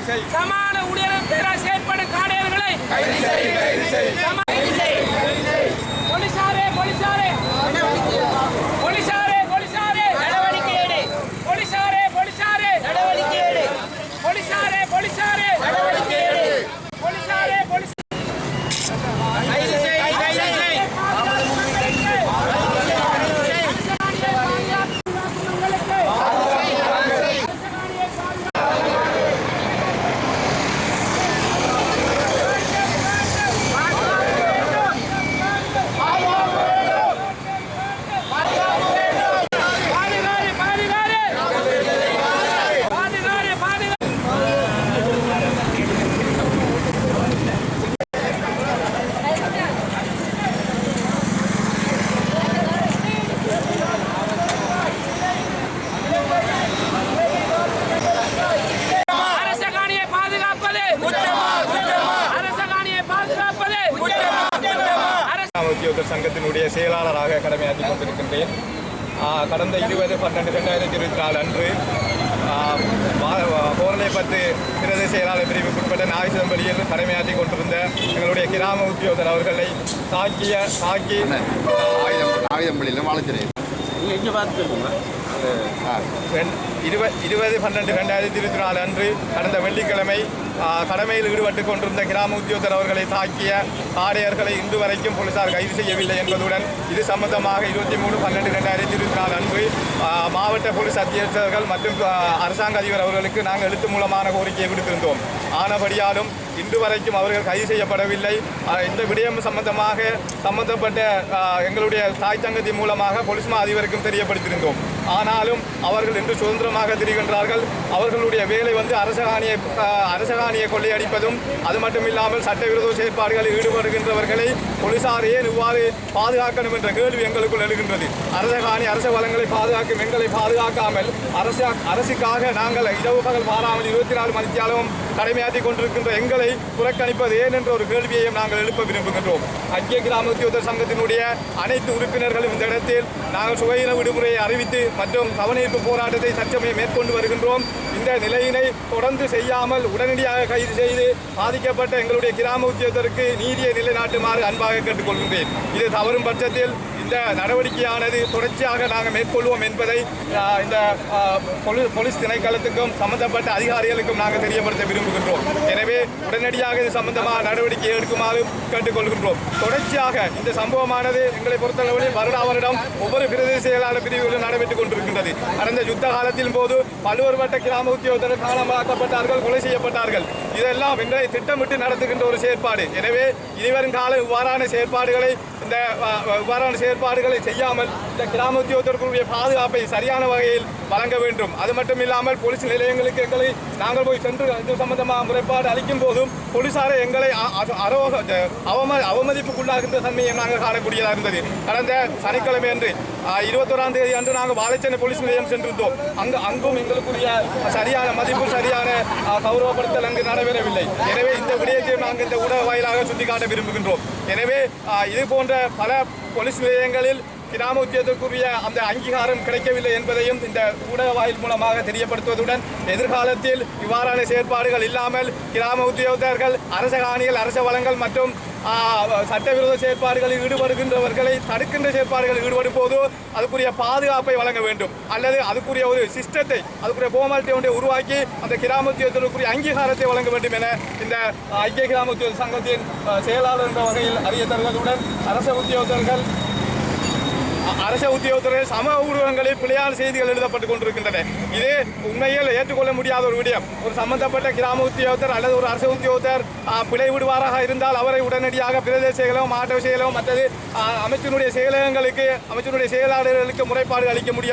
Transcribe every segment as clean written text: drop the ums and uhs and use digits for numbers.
சமான ஊழியர்கள் பெயரால் செயற்படும் காடையர்களை போலீசாரே போலீசாரே போலீசாரே போலீசாரே நடவடிக்கை எடு போலீசாரே போலீசாரே நடவடிக்கை எடு போலீசாரே போலீசாரே நடவடிக்கை எடு போலீசாரே போலீசாரே உத்தியோகர் சங்கத்தினுடைய செயலாளராக கடமையாற்றிக் கொண்டிருக்கின்றேன். கடந்த 20/12/2024 அன்று கோரளைப்பட்டு பிரதேச செயலாளர் பிரிவுக்குட்பட்ட நாகசிதம்படியில் கடமையாற்றிக் கொண்டிருந்த எங்களுடைய கிராம உத்தியோகர் அவர்களை தாக்கி 20/12/2024 அன்று கடந்த வெள்ளிக்கிழமை கடமையில் ஈடுபட்டுக் கொண்டிருந்த கிராம உத்தியோகர் அவர்களை தாக்கிய காடையர்களை இன்று வரைக்கும் போலீசார் கைது செய்யவில்லை என்பதுடன் இது சம்பந்தமாக 23/12/2024 அன்று மாவட்ட போலீஸ் அத்தியட்சர்கள் மற்றும் அரசாங்க அதிபர் அவர்களுக்கு நாங்கள் எழுத்து மூலமான கோரிக்கையை விடுத்திருந்தோம். ஆனபடியாலும் இன்று வரைக்கும் அவர்கள் கைது செய்யப்படவில்லை. இந்த விடயம் சம்பந்தப்பட்ட எங்களுடைய தாய் சங்கத்தின் மூலமாக போலீஸ் மா அதிபருக்கும் தெரியப்படுத்தியிருந்தோம். ஆனாலும் அவர்கள் இன்று சுதந்திரமாக திரிகின்றார்கள். அவர்களுடைய வேலை அரசகாணியை கொள்ளையடிப்பதும் அது மட்டும் இல்லாமல் சட்டவிரோத செயற்பாடுகளில் ஈடுபடுகின்றவர்களை போலீசார் ஏன் இவ்வாறு பாதுகாக்கணும் என்ற கேள்வி எங்களுக்குள் எழுகின்றது. அரச வளங்களை பாதுகாக்கும் எங்களை பாதுகாக்காமல் அரசுக்காக நாங்கள் இரவு பகல் பாராமல் 24 மணித்தியாலும் கடமையாற்றிக் கொண்டிருக்கின்ற எங்களை புறக்கணிப்பது ஏன் என்ற ஒரு கேள்வியையும் நாங்கள் எழுப்ப விரும்புகின்றோம். ஐக்கிய கிராம உத்தியோகர் சங்கத்தினுடைய அனைத்து உறுப்பினர்களும் இந்த இடத்தில் நாங்கள் சுகையின விடுமுறையை அறிவித்து மற்றும் கவனஈர்ப்பு போராட்டத்தை தற்சமயம் மேற்கொண்டு வருகின்றோம். இந்த நிலையினை தொடர்ந்து செய்யாமல் உடனடியாக கைது செய்து பாதிக்கப்பட்ட எங்களுடைய கிராம உத்தியோகருக்கு நீதியை நிலைநாட்டுமாறு அன்பாக கேட்டுக்கொள்கின்றேன். இது தவறும் பட்சத்தில் இந்த நடவடிக்கையானது தொடர்ச்சியாக நாங்கள் மேற்கொள்வோம் என்பதை இந்த போலீஸ் திணைக்களத்துக்கும் சம்பந்தப்பட்ட அதிகாரிகளுக்கும் நாங்கள் தெரியப்படுத்த விரும்புகின்றோம். எனவே உடனடியாக இது சம்பந்தமாக நடவடிக்கை எடுக்குமாறு கேட்டுக்கொள்கின்றோம். தொடர்ச்சியாக இந்த சம்பவமானது எங்களை பொறுத்தளவில் வருடம் ஒவ்வொரு பிரதேச செயலாளர் பிரிவுகளும் நடைபெற்றுக் கொண்டிருக்கின்றது. கடந்த யுத்த காலத்தின் போது பல்வேறுபட்ட கிராம உத்தியோகர்கள் காணாமலாக்கப்பட்டார்கள், கொலை செய்யப்பட்டார்கள். இதெல்லாம் எங்களை திட்டமிட்டு நடத்துகின்ற ஒரு செயற்பாடு. எனவே இனிவரும் கால இவ்வாறான செயற்பாடுகளை செய்யாமல் இந்த கிராம உத்தியோகர்களுடைய பாதுகாப்பை சரியான வகையில் வழங்க வேண்டும். அது மட்டும் இல்லாமல் போலீஸ் நிலையங்களுக்கு எங்களை நாங்கள் போய் சென்று இது சம்பந்தமாக முறைப்பாடு அளிக்கும் போதும் போலீசாரை எங்களை அவமதிப்புக்குள்ளாகின்ற தன்மையை நாங்கள் காணக்கூடியதாக இருந்தது. கடந்த சனிக்கிழமை அன்று 21ஆம் தேதி அன்று நாங்கள் வாழைச்சேனை போலீஸ் நிலையம் சென்றிருந்தோம். அங்கும் எங்களுக்குரிய சரியான மதிப்பு சரியான கௌரவப்படுத்தல் அங்கு நடைபெறவில்லை. எனவே இந்த விடயத்தை நாங்கள் இந்த ஊடக வாயிலாக சுட்டிக்காட்ட விரும்புகின்றோம். எனவே இது போன்ற பல போலீஸ் நிலையங்களில் கிராம உத்தியோகத்திற்குரிய அந்த அங்கீகாரம் கிடைக்கவில்லை என்பதையும் இந்த ஊடக வாயில் மூலமாக தெரியப்படுத்துவதுடன் எதிர்காலத்தில் இவ்வாறான செயற்பாடுகள் இல்லாமல் கிராம உத்தியோகத்தர்கள் அரச வளங்கள் மற்றும் சட்டவிரோத செயற்பாடுகளில் ஈடுபடுகின்றவர்களை தடுக்கின்ற செயற்பாடுகளில் ஈடுபடும் போது அதுக்குரிய பாதுகாப்பை வழங்க வேண்டும். அல்லது அதுக்குரிய ஒரு சிஸ்டத்தை அதுக்குரிய போமாலிட்டி ஒன்றை உருவாக்கி அந்த கிராம உத்தியோகத்திற்குரிய அங்கீகாரத்தை வழங்க வேண்டும் என இந்த ஐக்கிய கிராம உத்தியோக சங்கத்தின் செயலாளர் என்ற வகையில் அறிய தருவதுடன் அரச உத்தியோகத்தர்கள் சம ஊடகங்களில் பிழையான செய்திகள் எழுதப்பட்டுக் கொண்டிருக்கின்றன. இது உண்மையில் ஏற்றுக்கொள்ள முடியாத ஒரு விடயம். ஒரு சம்பந்தப்பட்ட கிராம உத்தியோகத்தர் அல்லது ஒரு அரசு உத்தியோகத்தர் பிழை விடுவாராக இருந்தால் அவரை உடனடியாக பிரதேச செயலகம், மாவட்ட செயலகம் மற்றது அமைச்சருடைய செயலகங்களுக்கு அமைச்சருடைய செயலாளர்களுக்கு முறைப்பாடு அளிக்க முடிய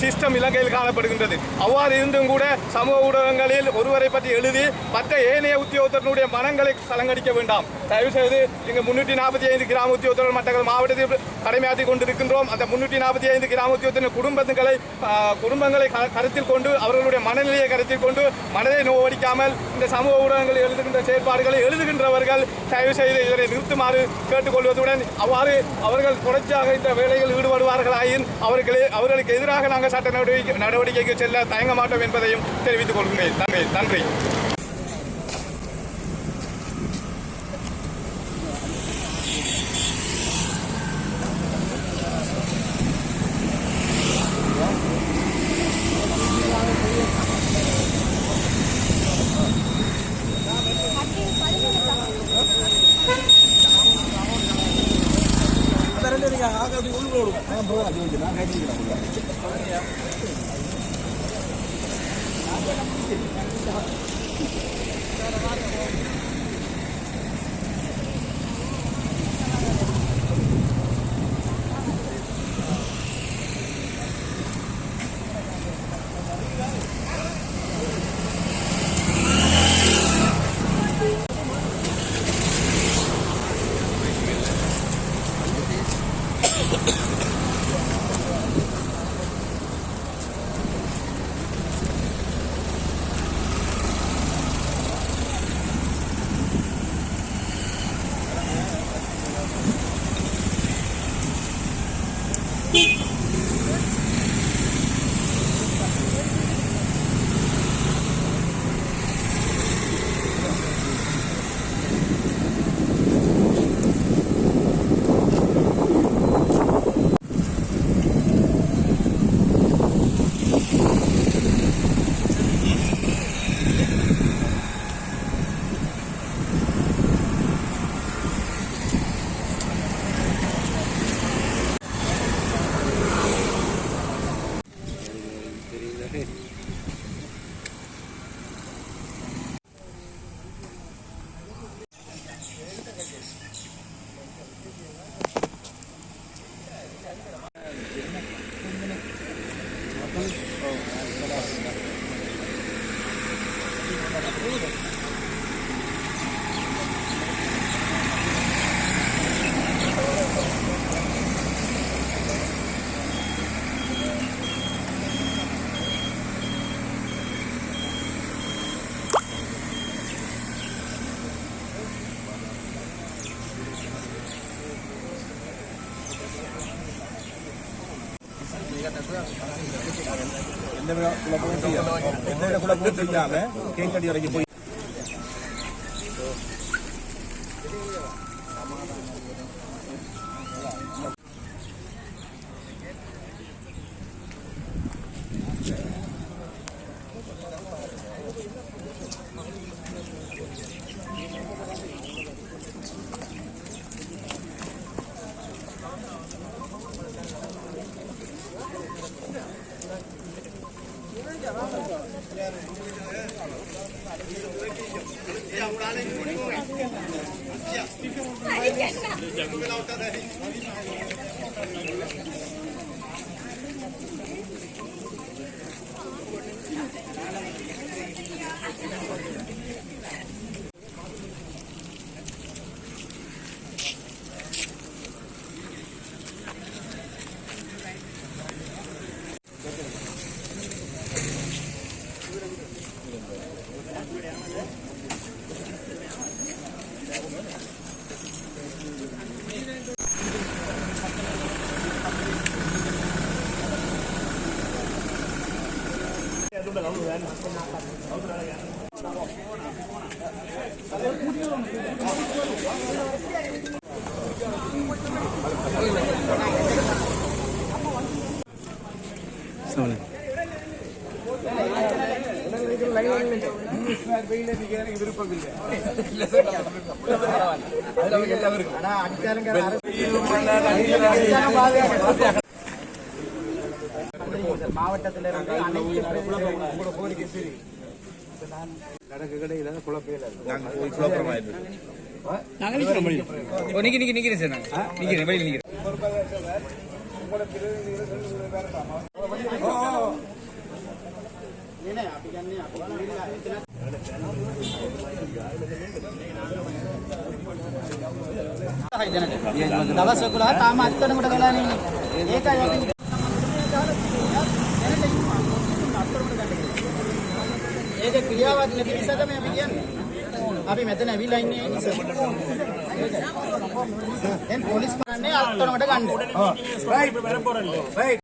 சிஸ்டம் இலங்கையில் காணப்படுகின்றது. அவ்வாறு இருந்தும் கூட சமூக ஊடகங்களில் ஒருவரை பற்றி எழுதி மற்ற ஏனைய உத்தியோகத்தர்களுடைய மனங்களை கலங்கடிக்க வேண்டாம். தயவுசெய்து இங்கு 345 கிராம உத்தியோகத்தர்கள் மற்ற மாவட்டத்தில் கடமையாற்றிக் கொண்டிருக்கின்றோம். அந்த 345 கிராம உத்தியோகத்தின் குடும்பங்களை கருத்தில் கொண்டு அவர்களுடைய மனநிலையை கருத்தில் கொண்டு மனதை நோவடிக்காமல் இந்த சமூக ஊடகங்களில் எழுதுகின்ற செயற்பாடுகளை எழுதுகின்றவர்கள் தயவு செய்து இதனை நிறுத்துமாறு கேட்டுக்கொள்வதுடன் அவ்வாறு அவர்கள் தொடர்ச்சியாக இந்த வேலையில் ஈடுபடுவார்களாயின் அவர்களுக்கு எதிராக நாங்கள் சட்ட நடவடிக்கைக்கு செல்ல தயங்க மாட்டோம் என்பதையும் தெரிவித்துக் கொள்கிறேன். நன்றி. குழப்பம் இல்லாம கேங்கடி வரைக்கும் போய் மாவட்டத்திலிருந்து දවසකුලා තාම අත්තරකට වෙලා නේ. ඒකයි අපි ඒක ක්‍රියාවක් නැති නිසා තමයි අපි කියන්නේ. අපි මෙතන ඇවිල්ලා ඉන්නේ ඒ නිසා. දැන් පොලිස් කරන්නේ අත්තරකට ගන්න. රයිට් බරපොරන්නේ. රයිට්.